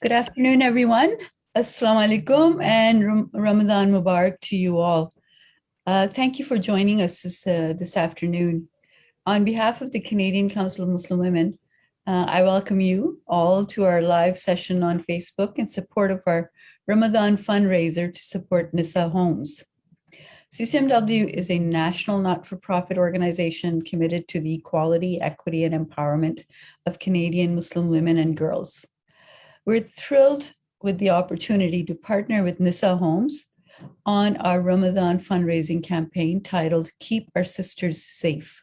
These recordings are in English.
Good afternoon, everyone. Assalamu alaikum and Ramadan Mubarak to you all. Thank you for joining us this afternoon. On behalf of the Canadian Council of Muslim Women, I welcome you all to our live session on Facebook in support of our Ramadan fundraiser to support Nisa homes. CCMW is a national not-for-profit organization committed to the equality, equity, and empowerment of Canadian Muslim women and girls. We're thrilled with the opportunity to partner with Nisa Homes on our Ramadan fundraising campaign titled Keep Our Sisters Safe.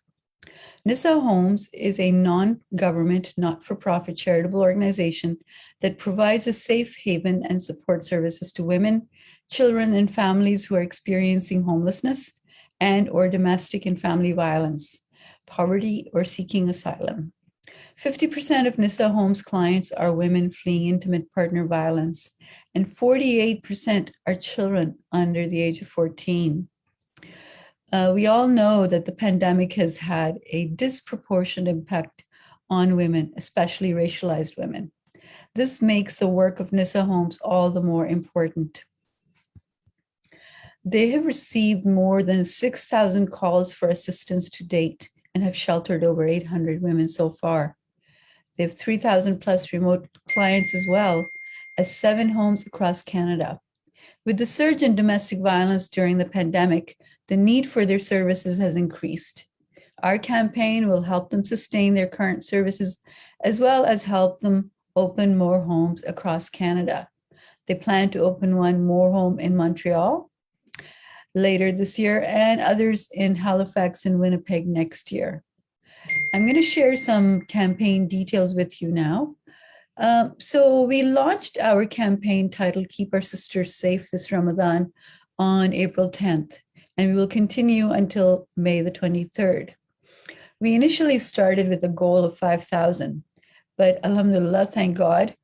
Nisa Homes is a non-government, not-for-profit charitable organization that provides a safe haven and support services to women, children, and families who are experiencing homelessness and or domestic and family violence, poverty, or seeking asylum. 50% of Nisa Homes clients are women fleeing intimate partner violence, and 48% are children under the age of 14. We all know that the pandemic has had a disproportionate impact on women, especially racialized women. This makes the work of Nisa Homes all the more important. They have received more than 6,000 calls for assistance to date and have sheltered over 800 women so far. They have 3,000 plus remote clients as well as 7 homes across Canada. With the surge in domestic violence during the pandemic, the need for their services has increased. Our campaign will help them sustain their current services as well as help them open more homes across Canada. They plan to open one more home in Montreal later this year and others in Halifax and Winnipeg next year. I'm going to share some campaign details with you now. So we launched our campaign titled Keep Our Sisters Safe this Ramadan on April 10th, and we will continue until May the 23rd. We initially started with a goal of 5,000, but alhamdulillah, thank God,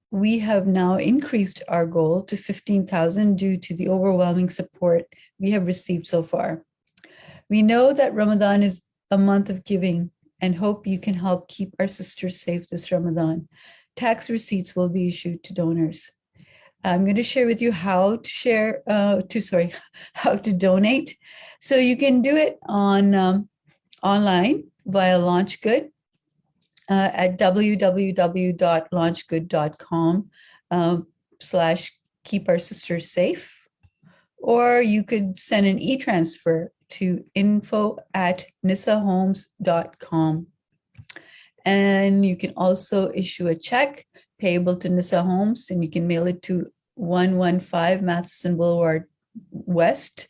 we have now increased our goal to 15,000 due to the overwhelming support we have received so far. We know that Ramadan is a month of giving and hope you can help keep our sisters safe this Ramadan. Tax receipts will be issued to donors. I'm going to share with you how to donate. So you can do it on online via LaunchGood at www.launchgood.com/keep our sisters safe, or you could send an e-transfer to info@nisahomes.com. And you can also issue a check payable to Nisa Homes, and you can mail it to 115 Matheson Boulevard West,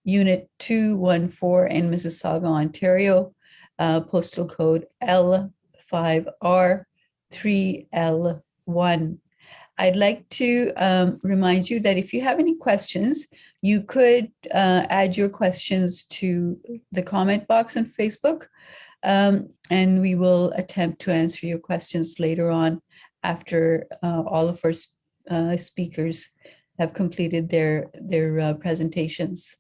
Unit 214 in Mississauga, Ontario, postal code L5R3L1. I'd like to remind you that if you have any questions, you could add your questions to the comment box on Facebook, and we will attempt to answer your questions later on after all of our speakers have completed their presentations.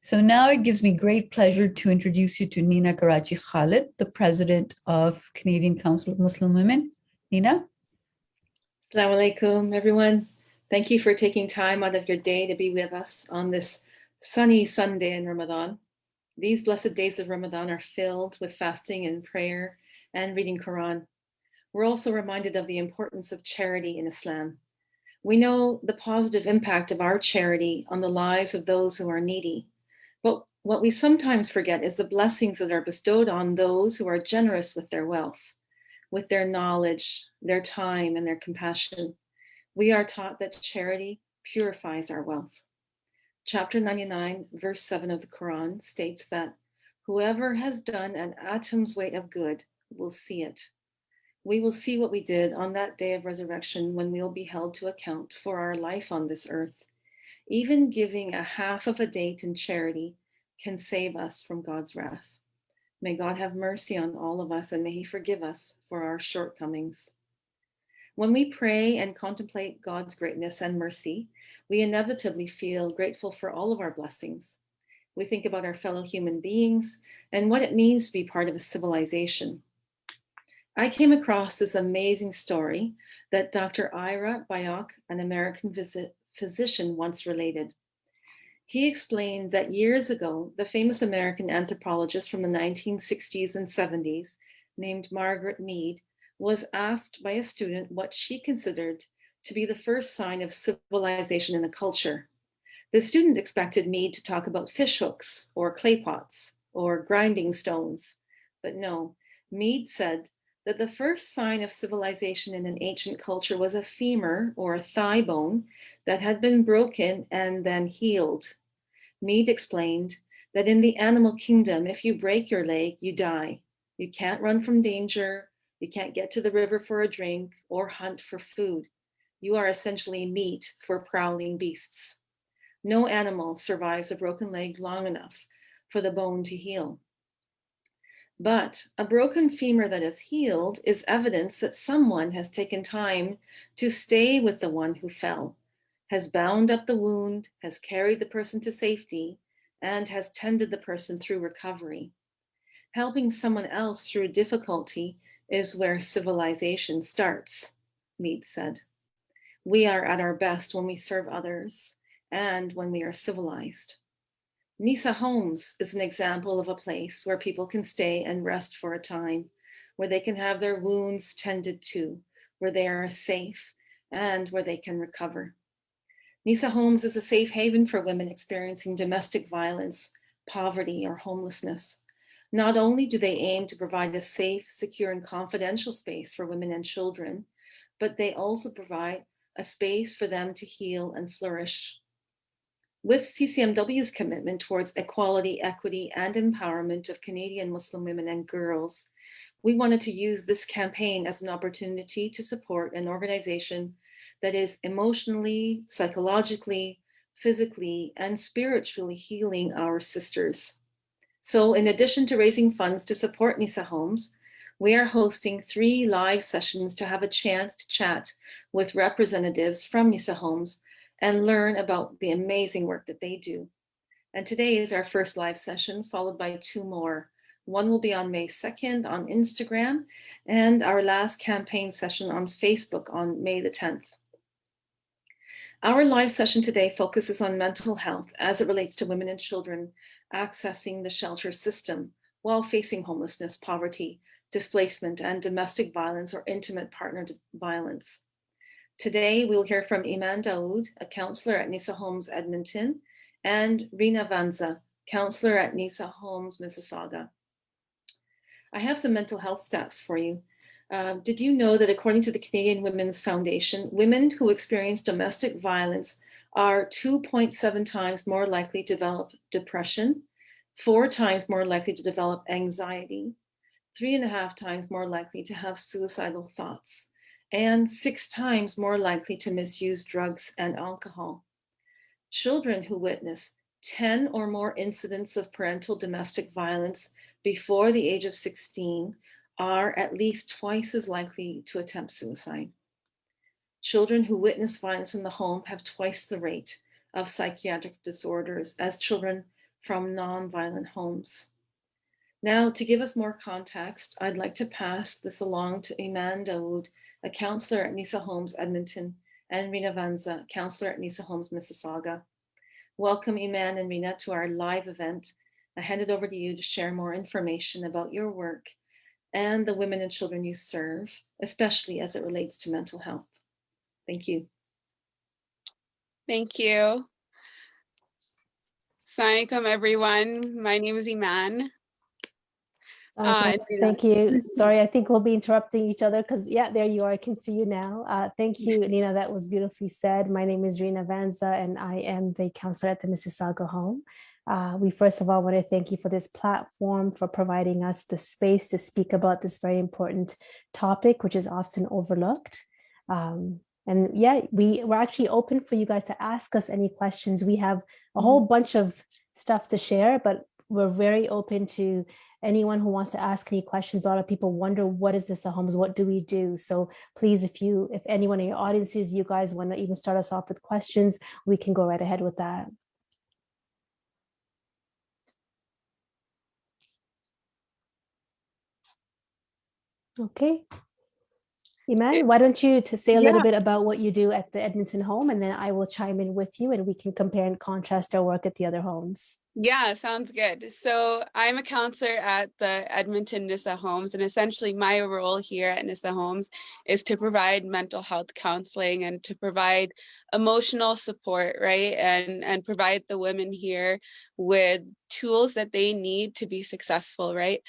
So now it gives me great pleasure to introduce you to Nina Karachi Khalid, the president of Canadian Council of Muslim Women. Nina? Assalamu alaikum, everyone. Thank you for taking time out of your day to be with us on this sunny Sunday in Ramadan. These blessed days of Ramadan are filled with fasting and prayer and reading Quran. We're also reminded of the importance of charity in Islam. We know the positive impact of our charity on the lives of those who are needy. But what we sometimes forget is the blessings that are bestowed on those who are generous with their wealth, with their knowledge, their time, and their compassion. We are taught that charity purifies our wealth. Chapter 99, verse 7 of the Quran states that whoever has done an atom's weight of good will see it. We will see what we did on that day of resurrection when we will be held to account for our life on this earth. Even giving a half of a date in charity can save us from God's wrath. May God have mercy on all of us, and may He forgive us for our shortcomings. When we pray and contemplate God's greatness and mercy, we inevitably feel grateful for all of our blessings. We think about our fellow human beings and what it means to be part of a civilization. I came across this amazing story that Dr. Ira Byock, an American physician, once related. He explained that years ago, the famous American anthropologist from the 1960s and 70s, named Margaret Mead, was asked by a student what she considered to be the first sign of civilization in a culture. The student expected Mead to talk about fish hooks or clay pots or grinding stones, but no, Mead said that the first sign of civilization in an ancient culture was a femur or a thigh bone that had been broken and then healed. Mead explained that in the animal kingdom, if you break your leg, you die. You can't run from danger, you can't get to the river for a drink or hunt for food. You are essentially meat for prowling beasts. No animal survives a broken leg long enough for the bone to heal. But a broken femur that is healed is evidence that someone has taken time to stay with the one who fell, has bound up the wound, has carried the person to safety, and has tended the person through recovery. Helping someone else through difficulty is where civilization starts, Mead said. We are at our best when we serve others and when we are civilized. Nisa Homes is an example of a place where people can stay and rest for a time, where they can have their wounds tended to, where they are safe, and where they can recover. Nisa Homes is a safe haven for women experiencing domestic violence, poverty, or homelessness. Not only do they aim to provide a safe, secure, and confidential space for women and children, but they also provide a space for them to heal and flourish. With CCMW's commitment towards equality, equity, and empowerment of Canadian Muslim women and girls, we wanted to use this campaign as an opportunity to support an organization that is emotionally, psychologically, physically, and spiritually healing our sisters. So, in addition to raising funds to support Nisa Homes, we are hosting 3 live sessions to have a chance to chat with representatives from Nisa Homes and learn about the amazing work that they do. And today is our first live session, followed by 2 more. One will be on May 2nd on Instagram, and our last campaign session on Facebook on May the 10th. Our live session today focuses on mental health as it relates to women and children accessing the shelter system while facing homelessness, poverty, displacement, and domestic violence or intimate partner violence. Today, we'll hear from Iman Daoud, a counselor at Nisa Homes Edmonton, and Rina Vanza, counselor at Nisa Homes Mississauga. I have some mental health stats for you. Did you know that according to the Canadian Women's Foundation, women who experience domestic violence are 2.7 times more likely to develop depression, 4 times more likely to develop anxiety, 3.5 times more likely to have suicidal thoughts, and 6 times more likely to misuse drugs and alcohol. Children who witness 10 or more incidents of parental domestic violence before the age of 16 are at least twice as likely to attempt suicide. Children who witness violence in the home have twice the rate of psychiatric disorders as children from non-violent homes. Now, to give us more context, I'd like to pass this along to Iman Daoud, a counselor at Nisa Homes Edmonton, and Rina Vanza, counselor at Nisa Homes Mississauga. Welcome, Iman and Rina, to our live event. I hand it over to you to share more information about your work and the women and children you serve, especially as it relates to mental health. Thank you. Thank you. Assalamu alaikum, everyone. My name is Iman. Thank you. Sorry, I think we'll be interrupting each other because, yeah, there you are. I can see you now. Thank you, Nina. That was beautifully said. My name is Rina Vanza, and I am the counselor at the Mississauga Home. We first of all want to thank you for this platform, for providing us the space to speak about this very important topic, which is often overlooked. And yeah, we're actually open for you guys to ask us any questions. We have a whole bunch of stuff to share, but we're very open to anyone who wants to ask any questions. A lot of people wonder, what is this Homes? What do we do? So please, if anyone in your audiences, you guys want to even start us off with questions, we can go right ahead with that. Okay. Iman, It- why don't you to say a little yeah. bit about what you do at the Edmonton home, and then I will chime in with you and we can compare and contrast our work at the other homes. Yeah, sounds good. So I'm a counselor at the Edmonton Nisa Homes, and essentially my role here at Nisa Homes is to provide mental health counseling and to provide emotional support, right? And provide the women here with tools that they need to be successful, right?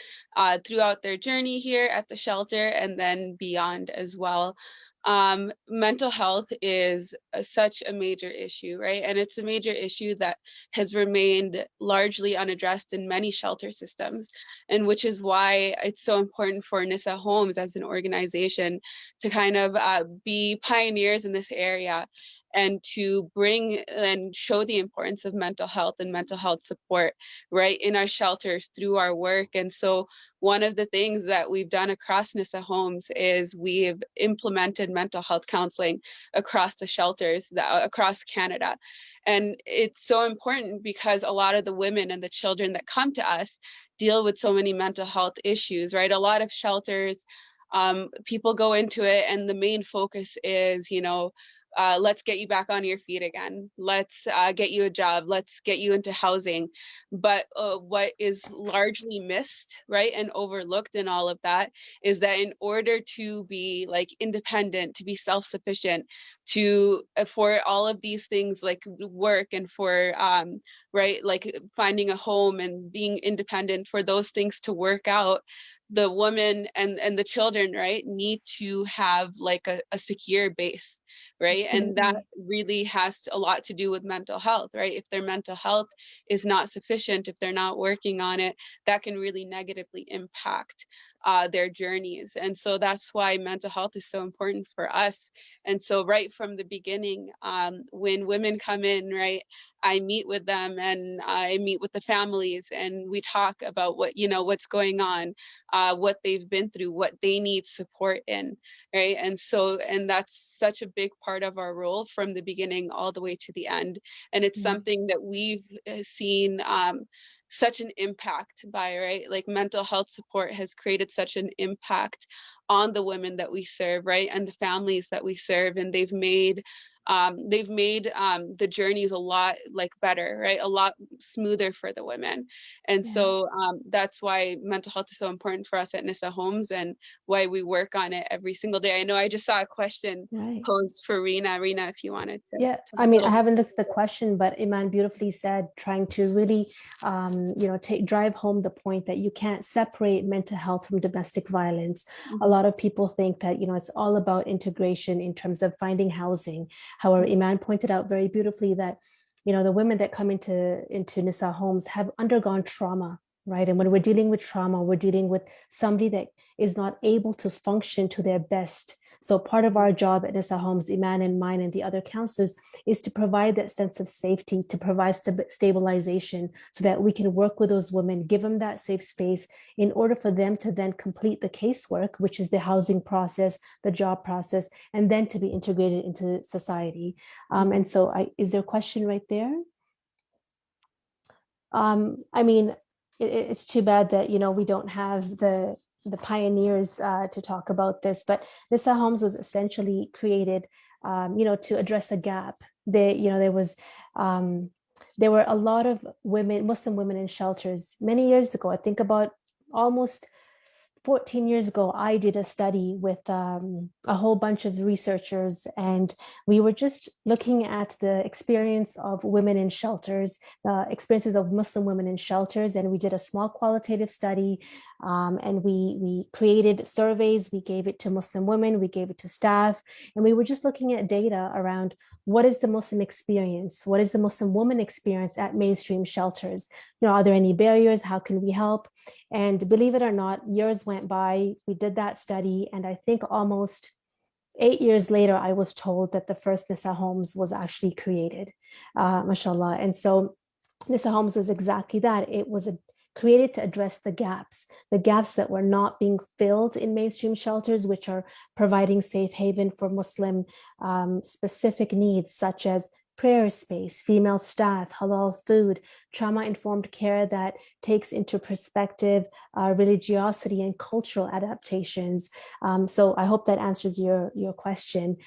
Throughout their journey here at the shelter and then beyond as well. Mental health is such a major issue, right? And it's a major issue that has remained largely unaddressed in many shelter systems, and which is why it's so important for Nisa Homes as an organization to kind of be pioneers in this area and to bring and show the importance of mental health and mental health support right in our shelters through our work. And so one of the things that we've done across Nisa Homes is we've implemented mental health counseling across the shelters across Canada. And it's so important because a lot of the women and the children that come to us deal with so many mental health issues, right? A lot of shelters, people go into it and the main focus is, let's get you back on your feet again. Let's get you a job. Let's get you into housing. But what is largely missed, right, and overlooked in all of that is that in order to be like independent, to be self-sufficient, to for all of these things like work and for right, like finding a home and being independent, for those things to work out, the woman and the children, right, need to have like a secure base, right? And that Absolutely. really has a lot to do with mental health, right? If their mental health is not sufficient, if they're not working on it, that can really negatively impact their journeys. And so that's why mental health is so important for us. And so right from the beginning, when women come in, right, I meet with them and I meet with the families and we talk about what's going on, what they've been through, what they need support in, right? And that's such a big part of our role from the beginning all the way to the end. And it's something that we've seen such an impact by, right? Like mental health support has created such an impact on the women that we serve, right? And the families that we serve. And they've made the journeys a lot like better, right? A lot smoother for the women. And Yeah. so that's why mental health is so important for us at Nisa Homes and why we work on it every single day. I know I just saw a question Right. posed for Rena. Rena, if you wanted to Yeah, talk I a mean, I little bit. haven't looked at the question, but Iman beautifully said, trying to really, drive home the point that you can't separate mental health from domestic violence. A lot of people think that, it's all about integration in terms of finding housing. However, Iman pointed out very beautifully that, the women that come into Nisa Homes have undergone trauma, right? And when we're dealing with trauma, we're dealing with somebody that is not able to function to their best. So part of our job at Nisa Homes, Iman and mine and the other counselors, is to provide that sense of safety, to provide stabilization so that we can work with those women, give them that safe space in order for them to then complete the casework, which is the housing process, the job process, and then to be integrated into society. And so is there a question right there? I mean, it's too bad that, we don't have the pioneers to talk about this, but Nisa Homes was essentially created, to address a gap. There were a lot of women, Muslim women in shelters many years ago. I think about almost 14 years ago, I did a study with a whole bunch of researchers, and we were just looking at the experience of women in shelters, the experiences of Muslim women in shelters, and we did a small qualitative study, and we created surveys. We gave it to Muslim women, we gave it to staff, and we were just looking at data around what is the Muslim experience, what is the Muslim woman experience at mainstream shelters. Are there any barriers? How can we help? And believe it or not, years went by, we did that study, and I think almost 8 years later, I was told that the first Nisa Homes was actually created, mashallah. And so Nisa Homes is exactly that. It was created to address the gaps that were not being filled in mainstream shelters, which are providing safe haven for Muslim specific needs, such as prayer space, female staff, halal food, trauma-informed care that takes into perspective religiosity and cultural adaptations. So I hope that answers your question.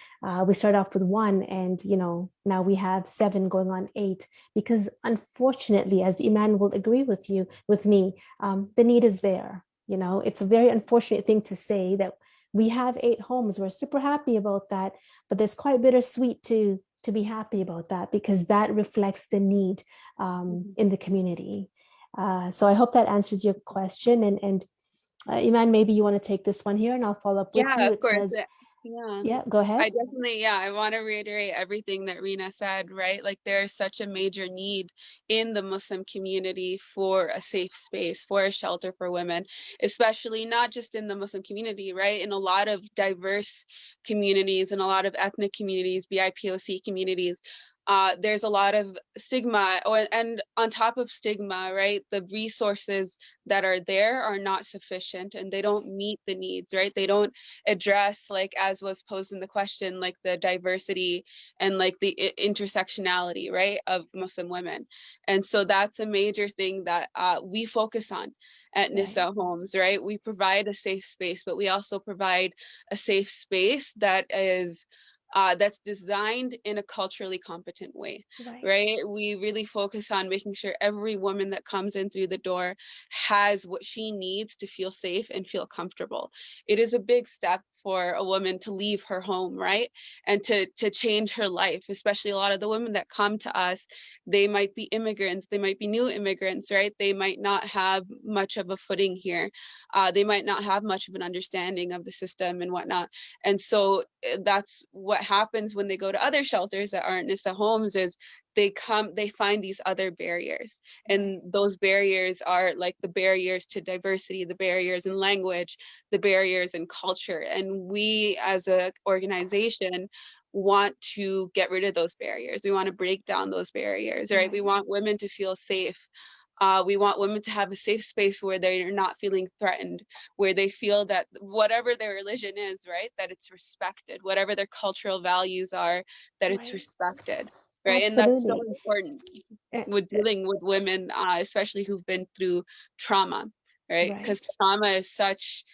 We start off with 1, and now we have 7 going on 8, because unfortunately, as Iman will agree with me, the need is there. It's a very unfortunate thing to say that we have 8 homes. We're super happy about that, but it's quite bittersweet to be happy about that, because that reflects the need in the community. So I hope that answers your question. And Iman, maybe you want to take this one here, and I'll follow up with you. Of It course. says, Yeah. yeah, go ahead. I want to reiterate everything that Rina said, right? Like, there is such a major need in the Muslim community for a safe space, for a shelter for women, especially not just in the Muslim community, right? In a lot of diverse communities, and a lot of ethnic communities, BIPOC communities, there's a lot of stigma, and on top of stigma, right, the resources that are there are not sufficient, and they don't meet the needs, right? They don't address, like, as was posed in the question, like the diversity and like the intersectionality, right, of Muslim women. And so that's a major thing that we focus on at Nisa Homes, right? We provide a safe space, but we also provide a safe space that is that's designed in a culturally competent way, right? We really focus on making sure every woman that comes in through the door has what she needs to feel safe and feel comfortable. It is a big step for a woman to leave her home, right? And to change her life, especially a lot of the women that come to us, they might be immigrants, they might be new immigrants, right? They might not have much of a footing here. They might not have much of an understanding of the system and whatnot. And so that's what happens when they go to other shelters that aren't Nisa Homes, is they find these other barriers, and those barriers are like the barriers to diversity, the barriers in language, the barriers in culture. And we as an organization want to get rid of those barriers. We want to break down those barriers, right? We want women to feel safe. We want women to have a safe space where they're not feeling threatened, where they feel that whatever their religion is, right, that it's respected, whatever their cultural values are, that it's respected, right? And that's so Absolutely. important with dealing with women, especially who've been through trauma, right? Because trauma is such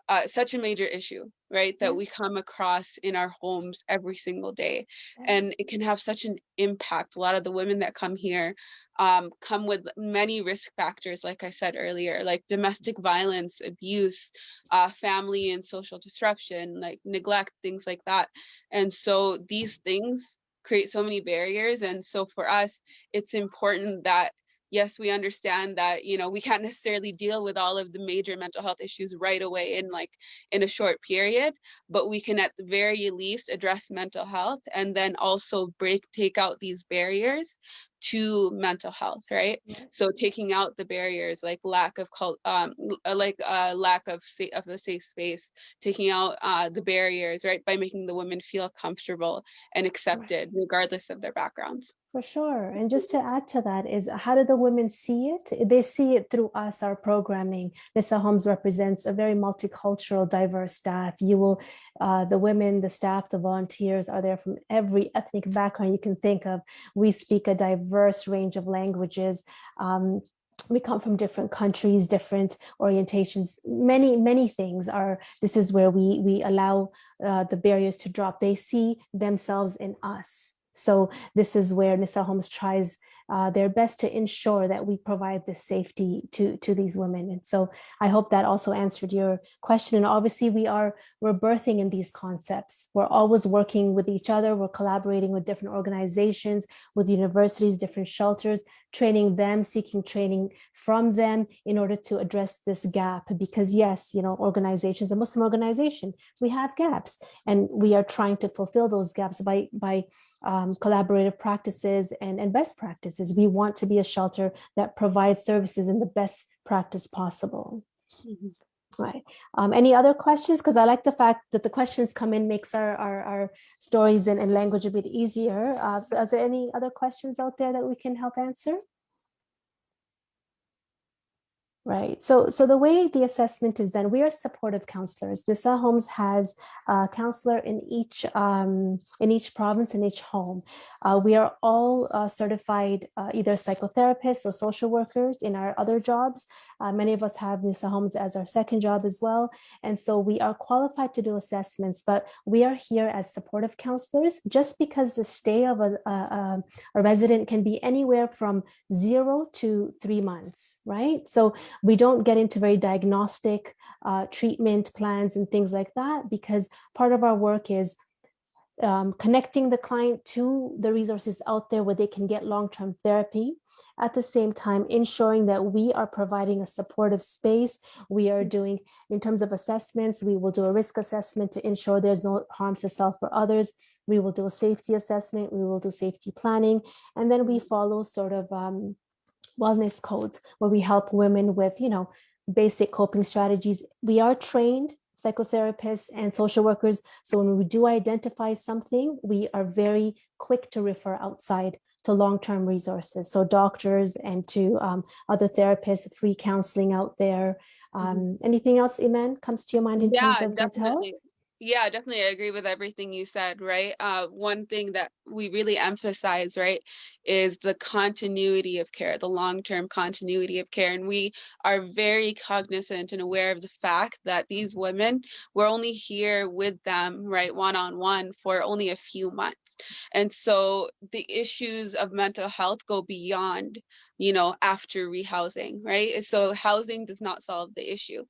a major issue, right, that we come across in our homes every single day. And it can have such an impact. A lot of the women that come here come with many risk factors, like I said earlier, like domestic violence, abuse, family and social disruption, like neglect, things like that. And so these things create so many barriers. And so for us, it's important that, yes, we understand that, we can't necessarily deal with all of the major mental health issues right away in a short period, but we can at the very least address mental health, and then also take out these barriers to mental health, right? So taking out the barriers, like lack of lack of a safe space, taking out the barriers, right, by making the women feel comfortable and accepted regardless of their backgrounds. For sure. And just to add to that is, how do the women see it? They see it through us, our programming. Nisa Homes represents a very multicultural, diverse staff. The women, the staff, the volunteers are there from every ethnic background you can think of. We speak a diverse range of languages. We come from different countries, different orientations, many things this is where we allow the barriers to drop. They see themselves in us. So this is where Nisa Homes tries their best to ensure that we provide this safety to these women. And so I hope that also answered your question. And obviously we're birthing in these concepts. We're always working with each other. We're collaborating with different organizations, with universities, different shelters, training them, seeking training from them in order to address this gap. Because yes, organizations, a Muslim organization, we have gaps, and we are trying to fulfill those gaps by collaborative practices and best practices. We want to be a shelter that provides services in the best practice possible. Right. Any other questions? Because I like the fact that the questions come in makes our stories and language a bit easier. So are there any other questions out there that we can help answer? Right. So the way the assessment is done, we are supportive counselors. Nisa Homes has a counselor in each province, in each home. We are all certified either psychotherapists or social workers in our other jobs. Many of us have Nisa Homes as our second job as well. And so we are qualified to do assessments, but we are here as supportive counselors just because the stay of a resident can be anywhere from 0 to 3 months, right? So we don't get into very diagnostic treatment plans and things like that, because part of our work is connecting the client to the resources out there where they can get long-term therapy. At the same time, ensuring that we are providing a supportive space. We are doing, in terms of assessments, we will do a risk assessment to ensure there's no harm to self or others. We will do a safety assessment. We will do safety planning. And then we follow sort of wellness codes where we help women with, basic coping strategies. We are trained psychotherapists and social workers. So when we do identify something, we are very quick to refer outside to long-term resources. So doctors and to other therapists, free counseling out there. Anything else, Iman, comes to your mind in terms of mental health? Yeah, definitely. I agree with everything you said, right? One thing that we really emphasize, right, is the continuity of care, the long-term continuity of care. And we are very cognizant and aware of the fact that these women, we're only here with them, right, one-on-one for only a few months. And so the issues of mental health go beyond, after rehousing, right? So housing does not solve the issue.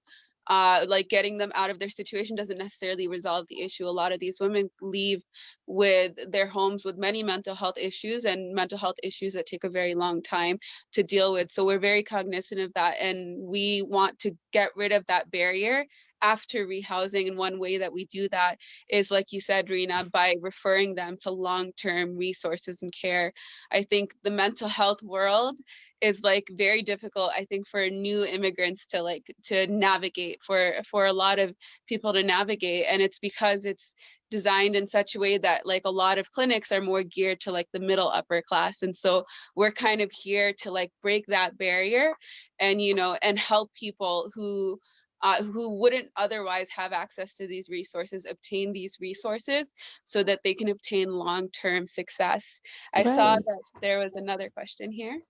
Like getting them out of their situation doesn't necessarily resolve the issue. A lot of these women leave with their homes with many mental health issues and mental health issues that take a very long time to deal with. So we're very cognizant of that, and we want to get rid of that barrier after rehousing. And one way that we do that is, like you said, Rina, by referring them to long-term resources and care. I think the mental health world is like very difficult, I think, for new immigrants to navigate, for a lot of people to navigate. And it's because it's designed in such a way that like a lot of clinics are more geared to like the middle upper class. And so we're kind of here to like break that barrier and, and help people who wouldn't otherwise have access to these resources, obtain these resources so that they can obtain long-term success. I saw Right. that there was another question here.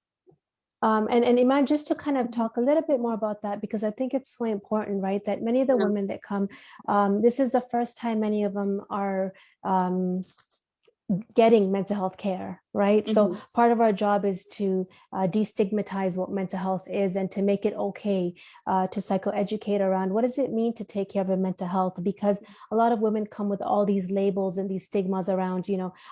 And Iman, just to kind of talk a little bit more about that, because I think it's so important, right? That many of the women that come, this is the first time many of them are getting mental health care, right? So part of our job is to destigmatize what mental health is and to make it okay, to psychoeducate around what does it mean to take care of your mental health, because a lot of women come with all these labels and these stigmas around,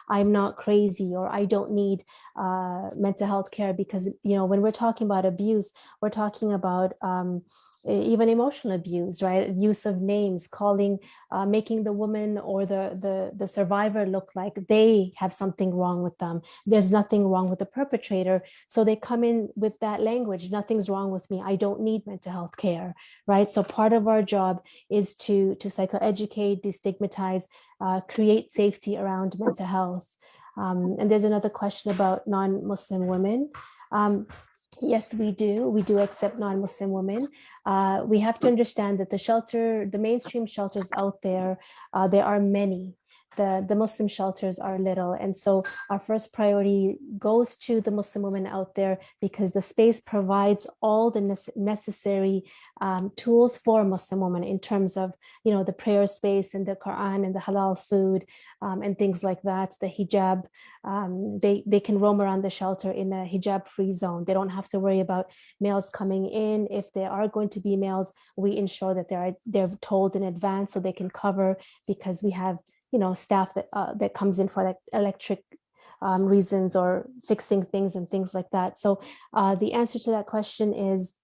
I'm not crazy, or I don't need mental health care, because when we're talking about abuse, we're talking about even emotional abuse, right? Use of names, calling, making the woman or the survivor look like they have something wrong with them. There's nothing wrong with the perpetrator. So they come in with that language, nothing's wrong with me, I don't need mental health care, right? So part of our job is to psychoeducate, destigmatize, create safety around mental health. And there's another question about non-Muslim women. Yes, we do. We do accept non-Muslim women. We have to understand that the mainstream shelters out there, there are many. The Muslim shelters are little. And so our first priority goes to the Muslim women out there, because the space provides all the necessary tools for Muslim women in terms of, the prayer space and the Quran and the halal food and things like that, the hijab. They can roam around the shelter in a hijab-free zone. They don't have to worry about males coming in. If there are going to be males, we ensure that they're told in advance so they can cover, because we have staff that comes in for like electric reasons or fixing things and things like that. So the answer to that question is,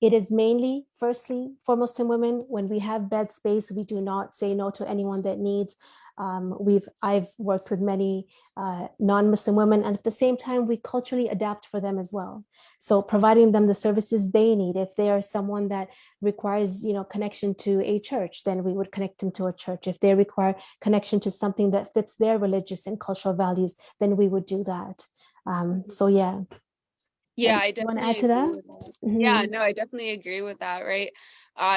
it is mainly, firstly, for Muslim women. When we have bed space, we do not say no to anyone that needs. I've worked with many non-Muslim women, and at the same time, we culturally adapt for them as well. So providing them the services they need. If they are someone that requires, connection to a church, then we would connect them to a church. If they require connection to something that fits their religious and cultural values, then we would do that. So yeah. Yeah, I You want to definitely add to agree that? with that. Yeah, Mhm. no, I definitely agree with that, right?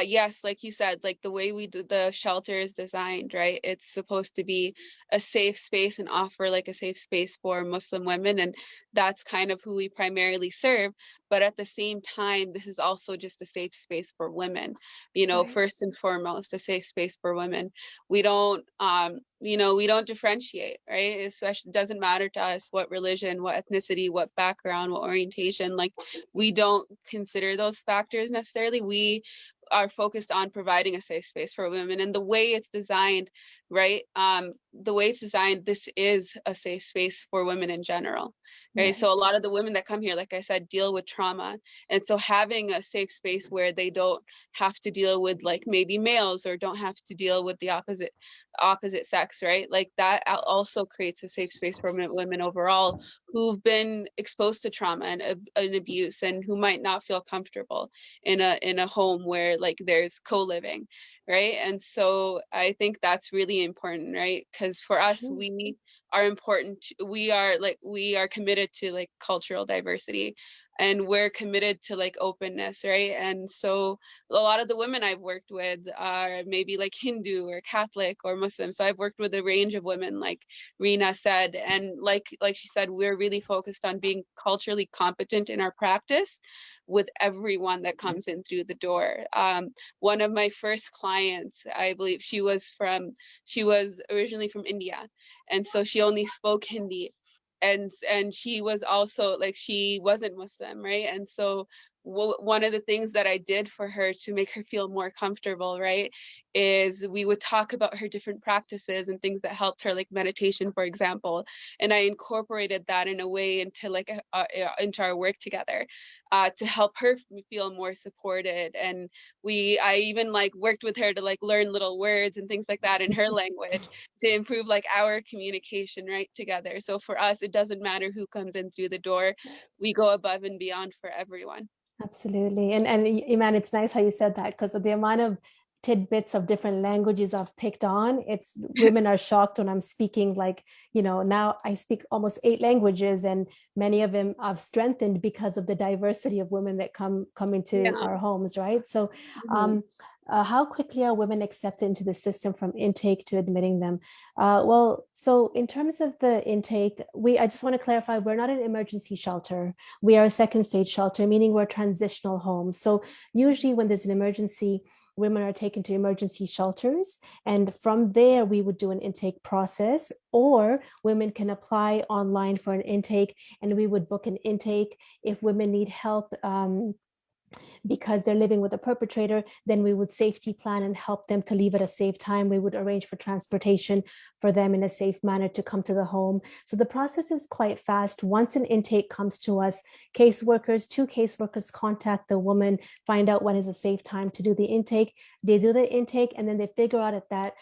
Yes, like you said, like the way the shelter is designed, right? It's supposed to be a safe space and offer like a safe space for Muslim women, and that's kind of who we primarily serve. But at the same time, this is also just a safe space for women, Right. first and foremost, a safe space for women. We don't, we don't differentiate, right? Especially doesn't matter to us what religion, what ethnicity, what background, what orientation. Like we don't consider those factors necessarily. We are focused on providing a safe space for women, and the way it's designed, right? The way it's designed, this is a safe space for women in general, right? Right. So a lot of the women that come here, like I said, deal with trauma, and so having a safe space where they don't have to deal with like maybe males, or don't have to deal with the opposite sex, right? Like that also creates a safe space for women overall who've been exposed to trauma and abuse, and who might not feel comfortable in a home where like there's co-living, right? And so I think that's really important, right? Because for us, Sure. we are important. We are committed to like cultural diversity, and we're committed to like openness, right? And so a lot of the women I've worked with are maybe like Hindu or Catholic or Muslim. So I've worked with a range of women, like Rena said, and like she said, we're really focused on being culturally competent in our practice with everyone that comes in through the door. One of my first clients, I believe she was originally from India, and so she only spoke Hindi, and she was also like, she wasn't Muslim, right? And so one of the things that I did for her to make her feel more comfortable, right, is we would talk about her different practices and things that helped her, like meditation, for example, and I incorporated that in a way into into our work together, to help her feel more supported. And I even like worked with her to like learn little words and things like that in her language to improve like our communication right together. So for us, it doesn't matter who comes in through the door. We go above and beyond for everyone. Absolutely. And Iman, it's nice how you said that because of the amount of tidbits of different languages I've picked on. It's women are shocked when I'm speaking like, now I speak almost 8 languages, and many of them I've strengthened because of the diversity of women that come into Yeah. our homes, right? So Mhm. how quickly are women accepted into the system from intake to admitting them? Well, so in terms of the intake, I just want to clarify, we're not an emergency shelter. We are a second stage shelter, meaning we're a transitional home. So usually when there's an emergency, women are taken to emergency shelters. And from there, we would do an intake process, or women can apply online for an intake and we would book an intake. If women need help, because they're living with a perpetrator, then we would safety plan and help them to leave at a safe time. We would arrange for transportation for them in a safe manner to come to the home. So the process is quite fast. Once an intake comes to us, two caseworkers contact the woman, find out when is a safe time to do the intake. They do the intake, and then they figure out at that,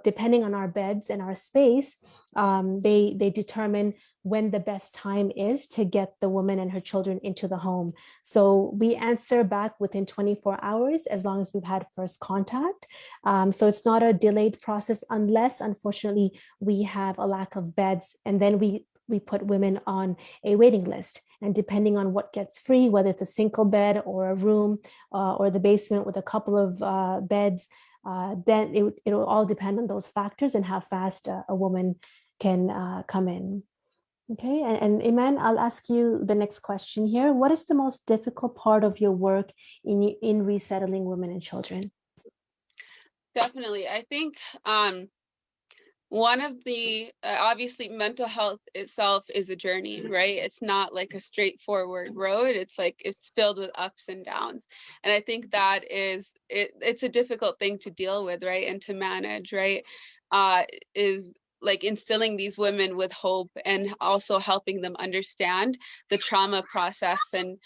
depending on our beds and our space, they determine when the best time is to get the woman and her children into the home. So we answer back within 24 hours as long as we've had first contact. So it's not a delayed process unless, unfortunately, we have a lack of beds, and then we put women on a waiting list. And depending on what gets free, whether it's a single bed or a room or the basement with a couple of beds, then it'll all depend on those factors and how fast a woman can come in. Okay, and Iman, I'll ask you the next question here. What is the most difficult part of your work in resettling women and children? Definitely. I think one of the obviously mental health itself is a journey, right? It's not like a straightforward road. It's filled with ups and downs, and I think that it's a difficult thing to deal with, right, and to manage, right? Is like instilling these women with hope, and also helping them understand the trauma process, and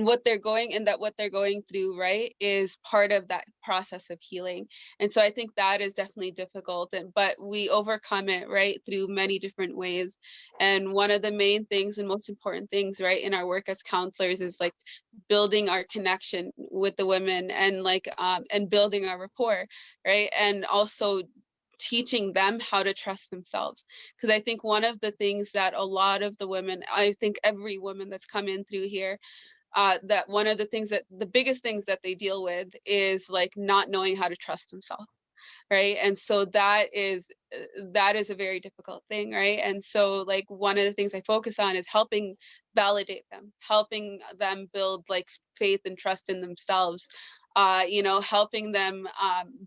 what they're going through, right, is part of that process of healing. And so I think that is definitely difficult, but we overcome it, right, through many different ways. And one of the main things and most important things, right, in our work as counselors is like building our connection with the women, and building our rapport, right, and also teaching them how to trust themselves. Because I think one of the things that a lot of the women, I think every woman that's come in through here, that one of the things that the biggest things that they deal with is like not knowing how to trust themselves, right? And so that is a very difficult thing, right? And so like one of the things I focus on is helping validate them, helping them build like faith and trust in themselves, helping them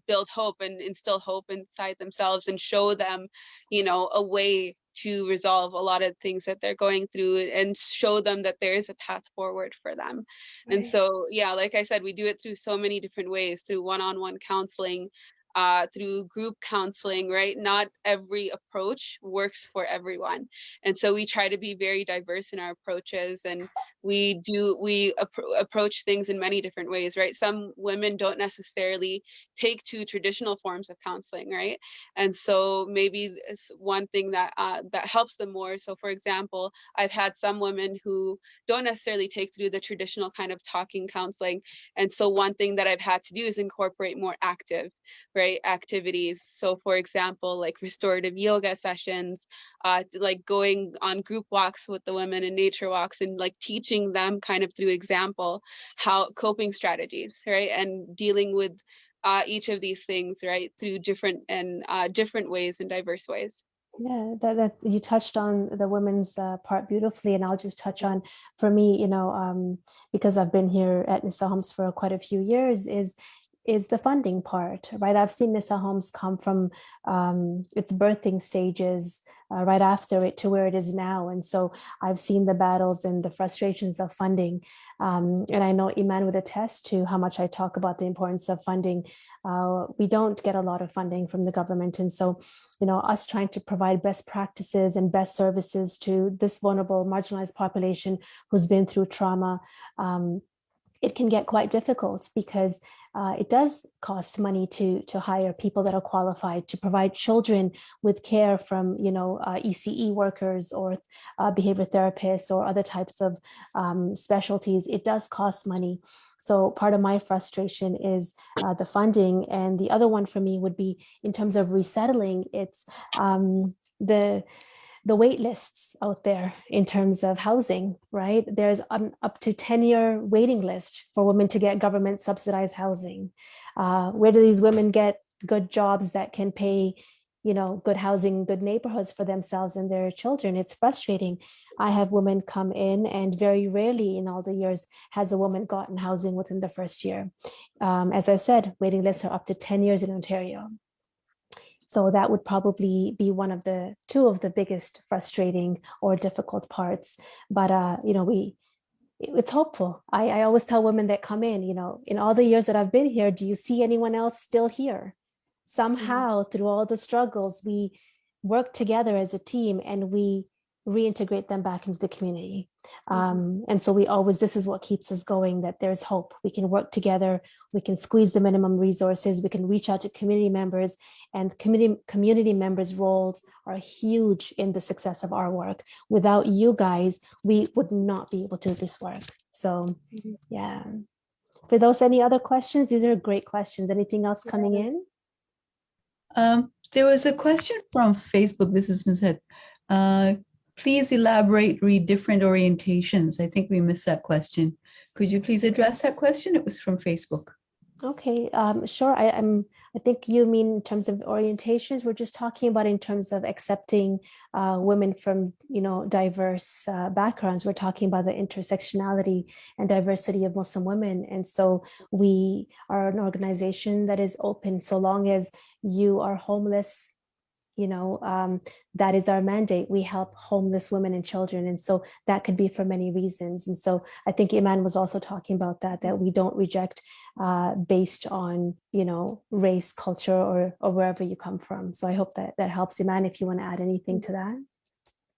build hope and instill hope inside themselves and show them, a way to resolve a lot of things that they're going through and show them that there is a path forward for them. Right. And so, yeah, like I said, we do it through so many different ways, through one-on-one counseling, through group counseling, right? Not every approach works for everyone. And so we try to be very diverse in our approaches, and we approach things in many different ways, right? Some women don't necessarily take to traditional forms of counseling, right? And so maybe it's one thing that that helps them more. So for example, I've had some women who don't necessarily take through the traditional kind of talking counseling. And so one thing that I've had to do is incorporate more active, right, activities. So for example, like restorative yoga sessions, like going on group walks with the women and nature walks, and like teaching them kind of through example how coping strategies, right, and dealing with each of these things, right, through different ways and diverse ways. Yeah, that you touched on the women's part beautifully, and I'll just touch on, for me, because I've been here at Nisa Homes for quite a few years, is the funding part, right? I've seen Nisa Homes come from its birthing stages right after it to where it is now, and so I've seen the battles and the frustrations of funding, and I know Iman would attest to how much I talk about the importance of funding. We don't get a lot of funding from the government, and so us trying to provide best practices and best services to this vulnerable, marginalized population who's been through trauma, it can get quite difficult because it does cost money to hire people that are qualified to provide children with care from ECE workers or behavior therapists or other types of specialties. It does cost money. So part of my frustration is the funding, and the other one for me would be in terms of resettling. It's the wait lists out there in terms of housing, right? There's an up to 10-year waiting list for women to get government subsidized housing. Where do these women get good jobs that can pay, good housing, good neighborhoods for themselves and their children? It's frustrating. I have women come in, and very rarely in all the years has a woman gotten housing within the first year. As I said, waiting lists are up to 10 years in Ontario. So that would probably be two of the biggest frustrating or difficult parts. But it's hopeful. I always tell women that come in all the years that I've been here, do you see anyone else still here? Somehow, through all the struggles, we work together as a team and we reintegrate them back into the community. And so this is what keeps us going, that there's hope. We can work together, we can squeeze the minimum resources, we can reach out to community members, and community members' roles are huge in the success of our work. Without you guys, we would not be able to do this work. So yeah. For those, any other questions? These are great questions. Anything else coming in? There was a question from Facebook. This is Ms. Het. Please elaborate, read different orientations. I think we missed that question. Could you please address that question? It was from Facebook. Okay, sure. I think you mean in terms of orientations. We're just talking about in terms of accepting women from diverse backgrounds. We're talking about the intersectionality and diversity of Muslim women, and so we are an organization that is open so long as you are homeless. That is our mandate. We help homeless women and children, and so that could be for many reasons. And so I think Iman was also talking about that we don't reject based on race, culture, or wherever you come from. So I hope that helps. Iman, if you want to add anything to that.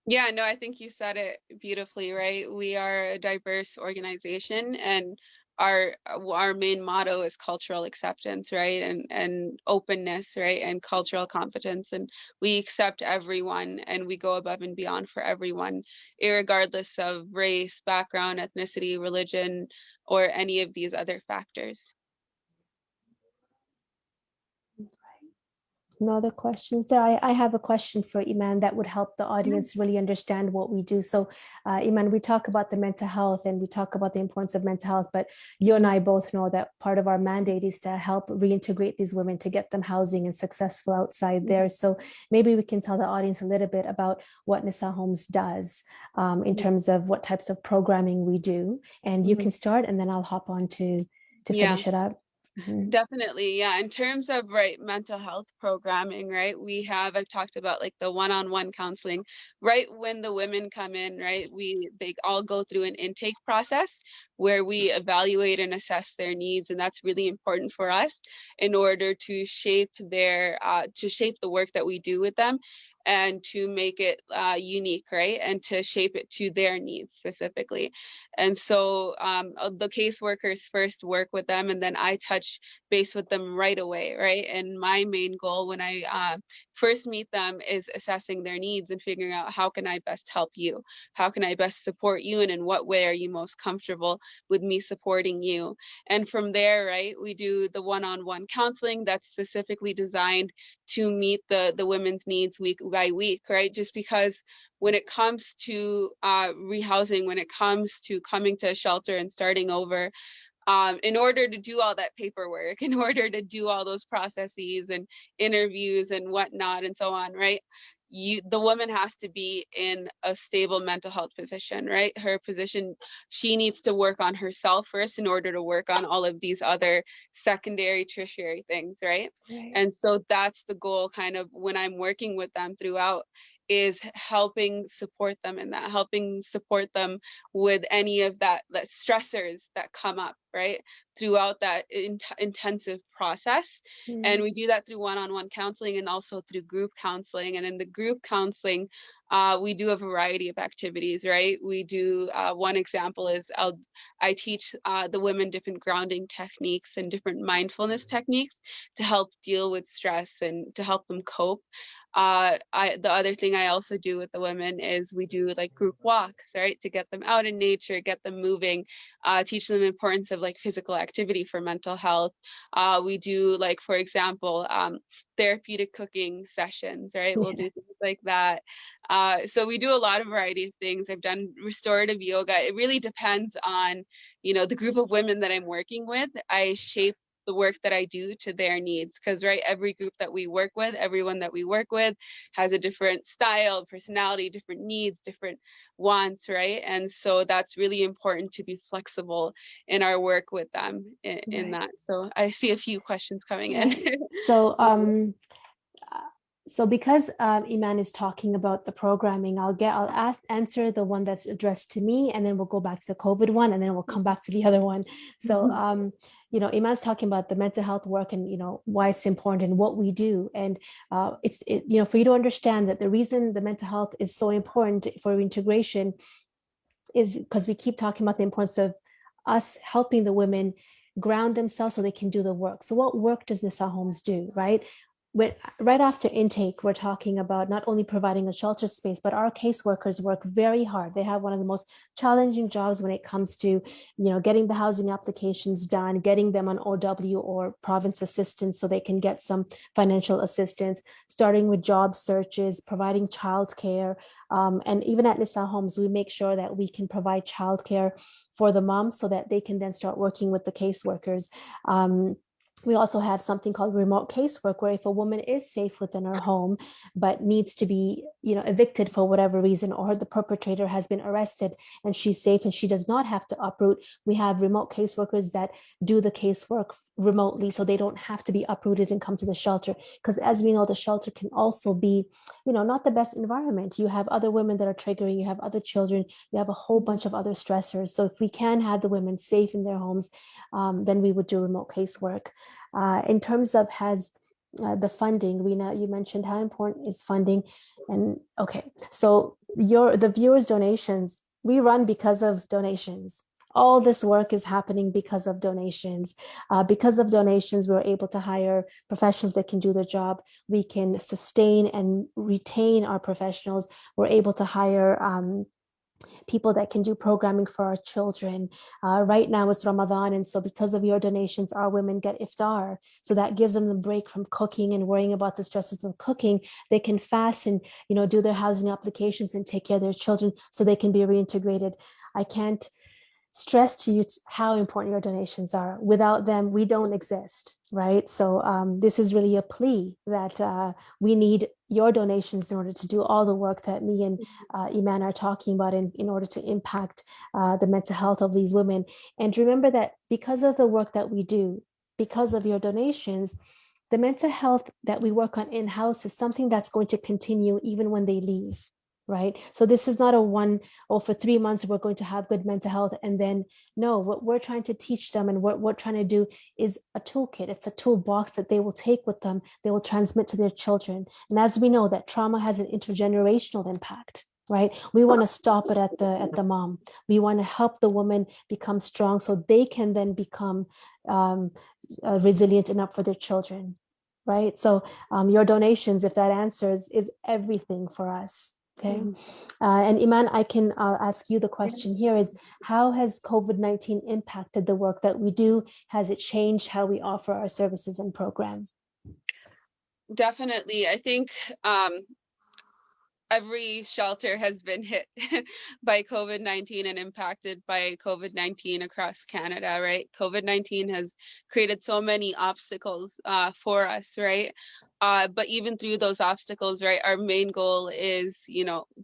Yeah, no, I think you said it beautifully, right? We are a diverse organization, and our main motto is cultural acceptance, right? And openness, right? And cultural competence. And we accept everyone, and we go above and beyond for everyone, irregardless of race, background, ethnicity, religion, or any of these other factors. No other questions there. I have a question for Iman that would help the audience really understand what we do. So, Iman, we talk about the mental health and we talk about the importance of mental health, but you and I both know that part of our mandate is to help reintegrate these women to get them housing and successful outside there. So maybe we can tell the audience a little bit about what Nisa Homes does in terms of what types of programming we do. And you can start, and then I'll hop on to Yeah. finish it up. Mhm. Definitely, yeah. In terms of mental health programming, I've talked about like the one-on-one counseling. Right when the women come in, they all go through an intake process where we evaluate and assess their needs, and that's really important for us in order to shape the work that we do with them and to make it unique, right? And to shape it to their needs specifically. And so the caseworkers first work with them, and then I touch base with them right away, right? And my main goal when I first meet them is assessing their needs and figuring out how can I best help you? How can I best support you? And in what way are you most comfortable with me supporting you? And from there, right, we do the one-on-one counseling that's specifically designed to meet the women's needs week by week, right? Just because when it comes to rehousing, when it comes to coming to a shelter and starting over, in order to do all that paperwork, in order to do all those processes and interviews and whatnot and so on, right? The woman has to be in a stable mental health position, right? Her position, she needs to work on herself first in order to work on all of these other secondary, tertiary things, right? Right. And so that's the goal kind of when I'm working with them throughout, is helping support them in that, helping support them with any of that stressors that come up, right, throughout that intensive process. And we do that through one-on-one counseling and also through group counseling. And in the group counseling, we do a variety of activities, right? We do, one example is I teach the women different grounding techniques and different mindfulness techniques to help deal with stress and to help them cope. The other thing I also do with the women is we do like group walks, right, to get them out in nature, get them moving, teach them the importance of like physical activity for mental health. We do, like, for example, therapeutic cooking sessions, right? We'll do things like that. So we do a lot of variety of things. I've done restorative yoga. It really depends on, the group of women that I'm working with. I shape the work that I do to their needs, because every group that we work with, everyone that we work with has a different style, personality, different needs, different wants, right? And so that's really important to be flexible in our work with them in that. So I see a few questions coming in. So because Iman is talking about the programming, I'll answer the one that's addressed to me, and then we'll go back to the COVID one, and then we'll come back to the other one. So Iman's talking about the mental health work and why it's important and what we do. And for you to understand that the reason the mental health is so important for integration is because we keep talking about the importance of us helping the women ground themselves so they can do the work. So what work does Nisa Homes do, right? Right after intake, we're talking about not only providing a shelter space, but our caseworkers work very hard. They have one of the most challenging jobs when it comes to, getting the housing applications done, getting them on OW or province assistance so they can get some financial assistance, starting with job searches, providing childcare. And even at Nisa Homes, we make sure that we can provide childcare for the moms so that they can then start working with the caseworkers. We also have something called remote casework, where if a woman is safe within her home, but needs to be, evicted for whatever reason, or the perpetrator has been arrested and she's safe and she does not have to uproot, we have remote caseworkers that do the casework remotely so they don't have to be uprooted and come to the shelter. Because as we know, the shelter can also be, not the best environment. You have other women that are triggering, you have other children, you have a whole bunch of other stressors. So if we can have the women safe in their homes, then we would do remote casework. In terms of the funding, Rina, you mentioned how important is funding. And okay, so the viewers' donations, we run because of donations. All this work is happening because of donations. Because of donations, we're able to hire professionals that can do their job. We can sustain and retain our professionals. We're able to hire people that can do programming for our children. Right now it's Ramadan, and so because of your donations, our women get iftar. So that gives them the break from cooking and worrying about the stresses of cooking. They can fast and, do their housing applications and take care of their children so they can be reintegrated. I can't stress to you how important your donations are. Without them, we don't exist, right? So this is really a plea that we need your donations in order to do all the work that me and Iman are talking about in order to impact the mental health of these women. And remember that because of the work that we do, because of your donations, the mental health that we work on in-house is something that's going to continue even when they leave, right? So this is not a one, oh, for 3 months we're going to have good mental health, and then no, what we're trying to teach them and what we're trying to do is a toolkit. It's a toolbox that they will take with them, they will transmit to their children. And as we know, that trauma has an intergenerational impact, right? We want to stop it at the mom. We want to help the woman become strong so they can then become resilient enough for their children, right? So your donations, if that answers, is everything for us. Okay. And Iman, I can ask you the question here is, how has COVID-19 impacted the work that we do? Has it changed how we offer our services and program? Definitely. I think every shelter has been hit by COVID-19 and impacted by COVID-19 across Canada, right? COVID-19 has created so many obstacles for us, right? But even through those obstacles, right, our main goal is,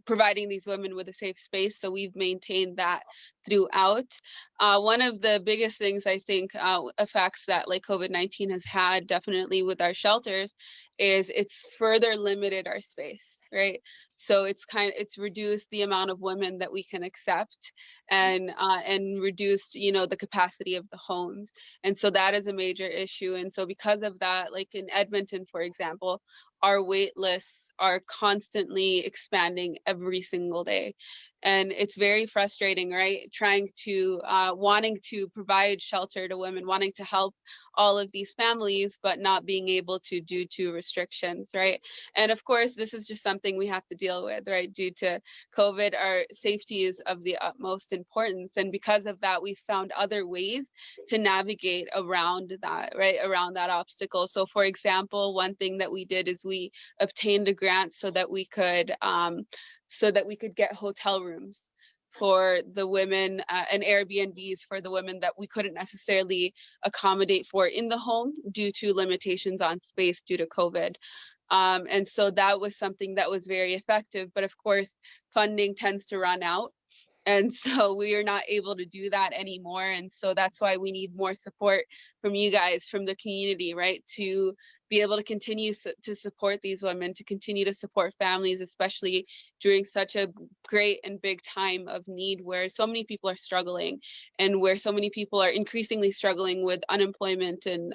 providing these women with a safe space. So we've maintained that throughout. One of the biggest things I think effects that like COVID-19 has had definitely with our shelters is it's further limited our space, right? So it's reduced the amount of women that we can accept, and reduced, the capacity of the homes. And so that is a major issue. And so because of that, like in Edmonton, for example, our wait lists are constantly expanding every single day. And it's very frustrating, right? Trying to, wanting to provide shelter to women, wanting to help all of these families, but not being able to due to restrictions, right? And of course, this is just something we have to deal with, right? Due to COVID, our safety is of the utmost importance. And because of that, we've found other ways to navigate around that, right? Around that obstacle. So for example, one thing that we did is we obtained a grant so that we could get hotel rooms for the women, and Airbnbs for the women that we couldn't necessarily accommodate for in the home due to limitations on space due to COVID. And so that was something that was very effective. But of course, funding tends to run out. And so we are not able to do that anymore. And so that's why we need more support from you guys, from the community, right? To be able to continue to support these women, to continue to support families, especially during such a great and big time of need where so many people are struggling, and where so many people are increasingly struggling with unemployment and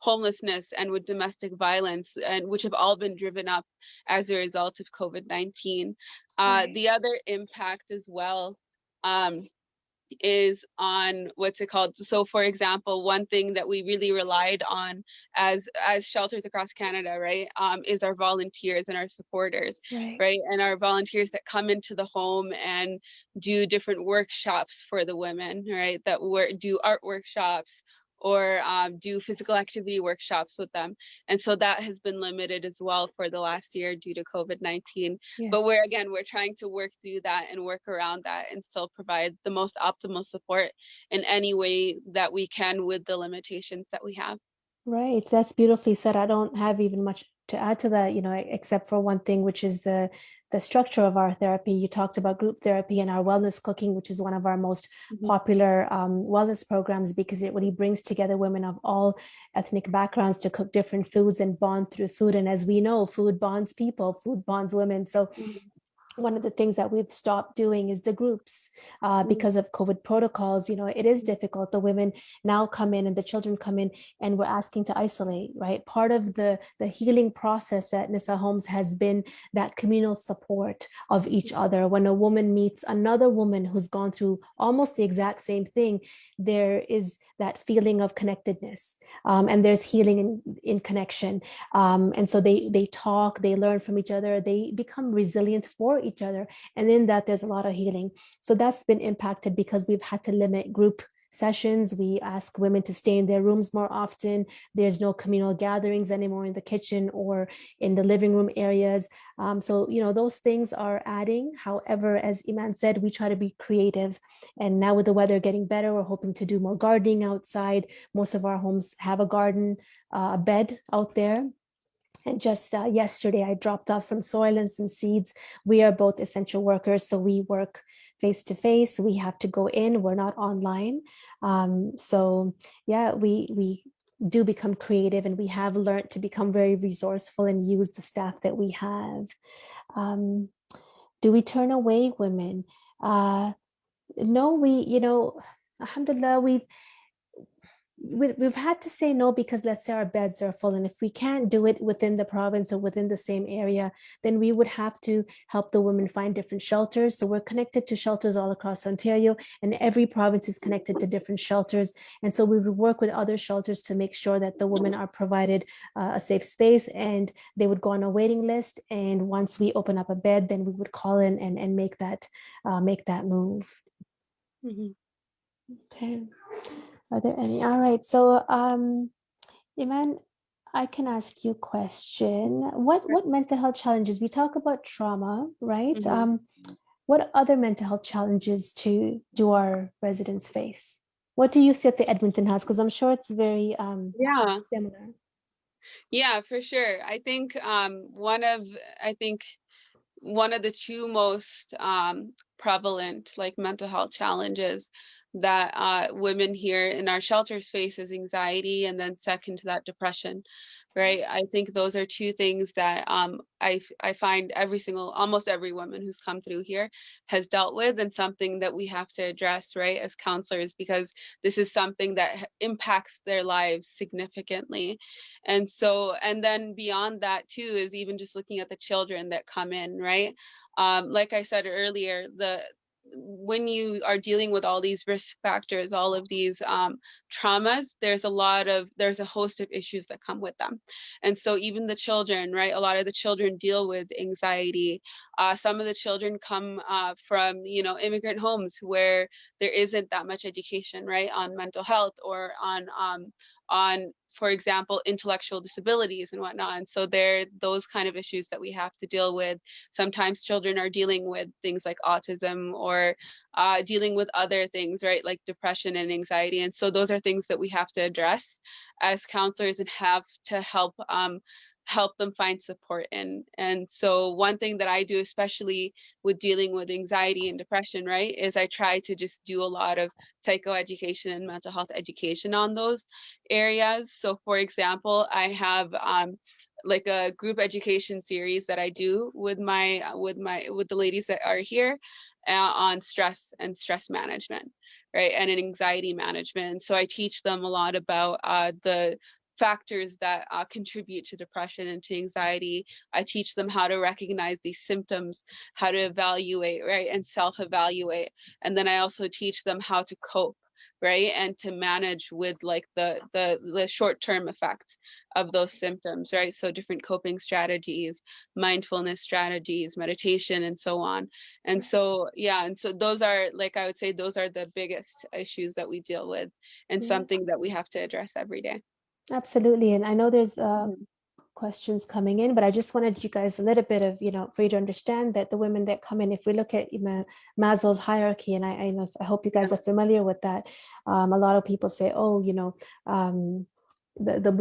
homelessness and with domestic violence, and which have all been driven up as a result of COVID-19. Right. The other impact as well, is on what's it called? So for example, one thing that we really relied on as shelters across Canada, right, is our volunteers and our supporters, Right. right? And our volunteers that come into the home and do different workshops for the women, right? That do art workshops, or do physical activity workshops with them. And so that has been limited as well for the last year due to COVID-19. But Yes. we're trying to work through that and work around that and still provide the most optimal support in any way that we can with the limitations that we have. Right. That's beautifully said. I don't have even much to add to that, except for one thing, which is the structure of our therapy. You talked about group therapy and our wellness cooking, which is one of our most popular wellness programs, because it really brings together women of all ethnic backgrounds to cook different foods and bond through food. And as we know, food bonds people, food bonds women. So one of the things that we've stopped doing is the groups because of COVID protocols. It is difficult. The women now come in and the children come in, and we're asking to isolate, right? Part of the healing process at Nisa Homes has been that communal support of each other. When a woman meets another woman who's gone through almost the exact same thing, there is that feeling of connectedness, and there's healing in connection. And so they talk, they learn from each other, they become resilient for support each other. And in that, there's a lot of healing. So that's been impacted because we've had to limit group sessions. We ask women to stay in their rooms more often. There's no communal gatherings anymore in the kitchen or in the living room areas. So, those things are adding. However, as Iman said, we try to be creative. And now with the weather getting better, we're hoping to do more gardening outside. Most of our homes have a garden, a bed out there. And just yesterday, I dropped off some soil and some seeds. We are both essential workers, so we work face to face. We have to go in. We're not online. So yeah, we do become creative, and we have learned to become very resourceful and use the staff that we have. Do we turn away women? No, alhamdulillah, we've had to say no because let's say our beds are full, and if we can't do it within the province or within the same area, then we would have to help the women find different shelters. So we're connected to shelters all across Ontario, and every province is connected to different shelters. And so we would work with other shelters to make sure that the women are provided a safe space, and they would go on a waiting list. And once we open up a bed, then we would call in and make that move. Mhm. Okay. Are there any? All right. So, Iman, I can ask you a question. What mental health challenges? We talk about trauma, right? Mhm. What other mental health challenges do our residents face? What do you see at the Edmonton House? Because I'm sure it's very Yeah. similar. Yeah, for sure. I think one of the two most prevalent like mental health challenges that women here in our shelters face is anxiety, and then second to that, depression. Right. I think those are two things that I find almost every woman who's come through here has dealt with, and something that we have to address, right, as counselors, because this is something that impacts their lives significantly. And then beyond that too is even just looking at the children that come in, right? Like I said earlier, when you are dealing with all these risk factors, all of these traumas, there's a host of issues that come with them. And so even the children, right, a lot of the children deal with anxiety. Some of the children come from immigrant homes where there isn't that much education, right, on mental health or on, for example, intellectual disabilities and whatnot. And so there those kind of issues that we have to deal with. Sometimes children are dealing with things like autism or dealing with other things, right, like depression and anxiety. And so those are things that we have to address as counselors and have to help them find support in. And so one thing that I do, especially with dealing with anxiety and depression, right, is I try to just do a lot of psychoeducation and mental health education on those areas. So for example, I have like a group education series that I do with the ladies that are here on stress and stress management, right, and anxiety management. So I teach them a lot about the factors that contribute to depression and to anxiety. I teach them how to recognize these symptoms, how to evaluate, right, and self-evaluate. And then I also teach them how to cope, right, and to manage with like the short-term effects of those symptoms, right? So different coping strategies, mindfulness strategies, meditation, and so on. And so and so those are, like, I would say those are the biggest issues that we deal with, and Yeah. something that we have to address every day. Absolutely. And I know there's questions coming in, but I just wanted you guys a little bit of, for you to understand that the women that come in, if we look at Maslow's hierarchy, and I hope you guys are familiar with that. A lot of people say, oh, we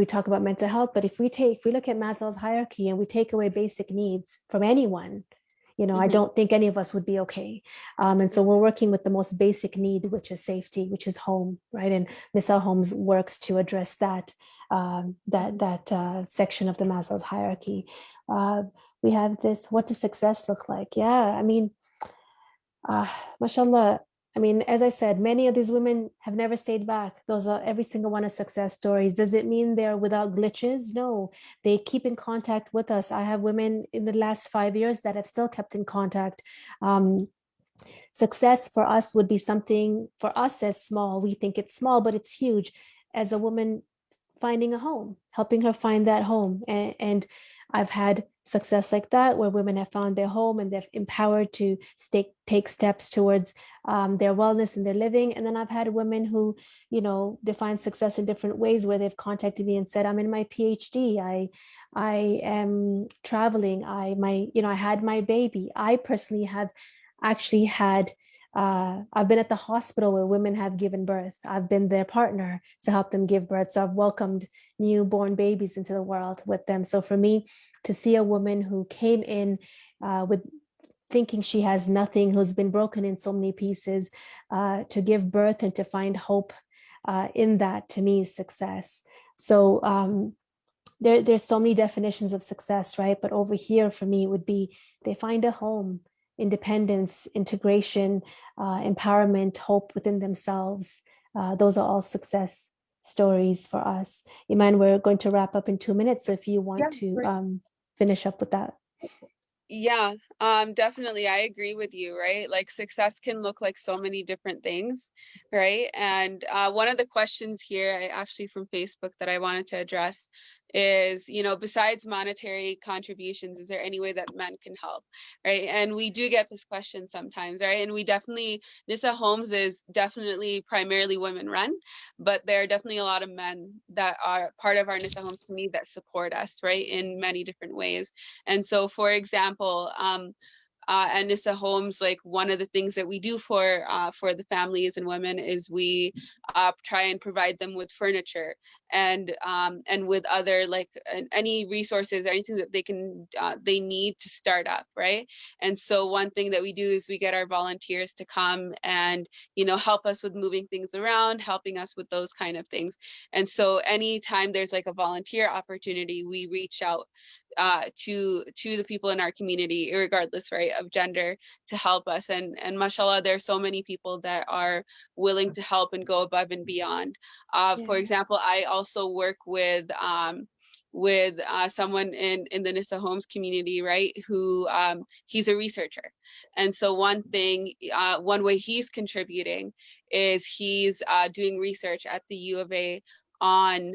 talk about mental health, but if we look at Maslow's hierarchy and we take away basic needs from anyone, I don't think any of us would be okay. And so we're working with the most basic need, which is safety, which is home, right? And Nisa Homes works to address that section of the Maslow's hierarchy. We have this, what does success look like? Yeah, I mean, mashallah. I mean, as I said, many of these women have never stayed back. Those are every single one of success stories. Does it mean they're without glitches? No, they keep in contact with us. I have women in the last 5 years that have still kept in contact. Success for us would be something for us as small. We think it's small, but it's huge. As a woman finding a home, helping her find that home. And I've had success like that where women have found their home and they've empowered to take steps towards their wellness and their living. And then I've had women who, define success in different ways, where they've contacted me and said, I'm in my PhD, I am traveling, I had my baby. I personally have actually had I've been at the hospital where women have given birth. I've been their partner to help them give birth. So I've welcomed newborn babies into the world with them. So for me to see a woman who came in with thinking she has nothing, who's been broken in so many pieces, to give birth and to find hope in that, to me, is success. So there's so many definitions of success, right? But over here for me, it would be they find a home, independence, integration, empowerment, hope within themselves. Those are all success stories for us. Iman, we're going to wrap up in 2 minutes. So if you want to finish up with that. Yeah, definitely. I agree with you, right? Like success can look like so many different things, right? And one of the questions here, actually from Facebook, that I wanted to address is, besides monetary contributions, is there any way that men can help, right? And we do get this question sometimes, right? And we definitely, Nisa Homes is definitely primarily women run, but there are definitely a lot of men that are part of our Nisa Homes community that support us, right, in many different ways. And so, for example, at Nisa Homes, like one of the things that we do for the families and women is we try and provide them with furniture and with other any resources or anything that they need to start up, right? And so one thing that we do is we get our volunteers to come and help us with moving things around, helping us with those kind of things. And so anytime there's like a volunteer opportunity, we reach out to the people in our community, regardless, right, of gender, to help us. And mashallah, there are so many people that are willing to help and go above and beyond. For example, I also work with someone in the Nisa Homes community, right, who he's a researcher. And so one way he's contributing is he's doing research at the U of A on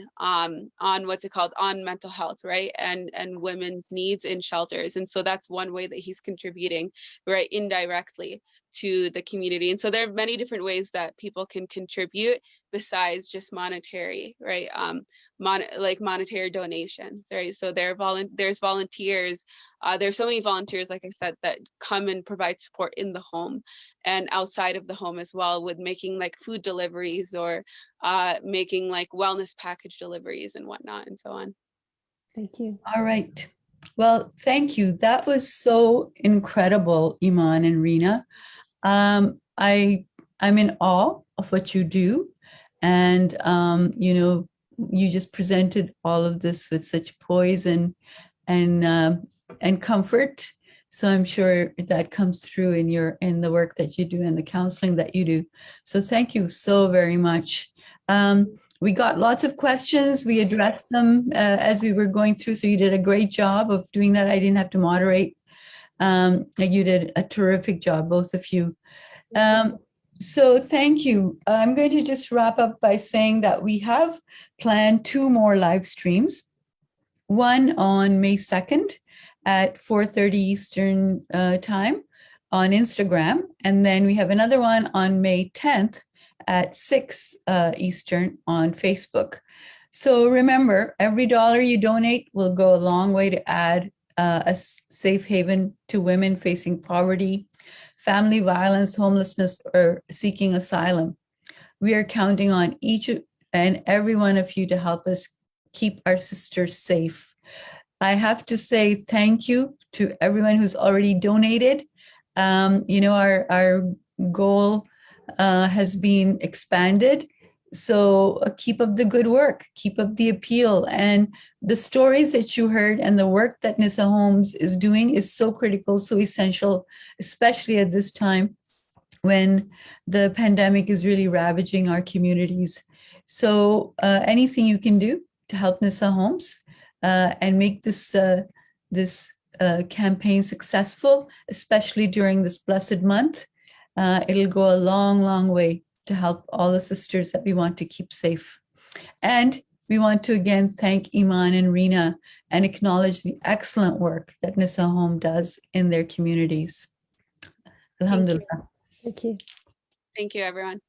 what's it called, on mental health, right, and women's needs in shelters. And so that's one way that he's contributing, right, indirectly to the community. And so there are many different ways that people can contribute besides just monetary, right, monetary donations, right? So there's volunteers, there's so many volunteers, like I said, that come and provide support in the home and outside of the home as well, with making like food deliveries or making like wellness package deliveries and whatnot and so on. Thank you. All right. Well, thank you. That was so incredible, Iman and Rina. I'm in awe of what you do. And, you just presented all of this with such poise and comfort. So I'm sure that comes through in the work that you do and the counseling that you do. So thank you so very much. We got lots of questions. We addressed them as we were going through. So you did a great job of doing that. I didn't have to moderate. You did a terrific job, both of you. So thank you. I'm going to just wrap up by saying that we have planned 2 more live streams. One on May 2nd at 4:30 Eastern time on Instagram. And then we have another one on May 10th at 6 Eastern on Facebook. So remember, every dollar you donate will go a long way to add a safe haven to women facing poverty, family violence, homelessness, or seeking asylum. We are counting on each and every one of you to help us keep our sisters safe. I have to say thank you to everyone who's already donated. Our goal has been expanded. So keep up the good work, keep up the appeal. And the stories that you heard and the work that Nisa Homes is doing is so critical, so essential, especially at this time when the pandemic is really ravaging our communities. So anything you can do to help Nisa Homes and make this campaign successful, especially during this blessed month, it'll go a long, long way to help all the sisters that we want to keep safe. And We want to again thank Iman and Rina and acknowledge the excellent work that Nisa Home does in their communities. you. Alhamdulillah. Thank you. Thank you, everyone.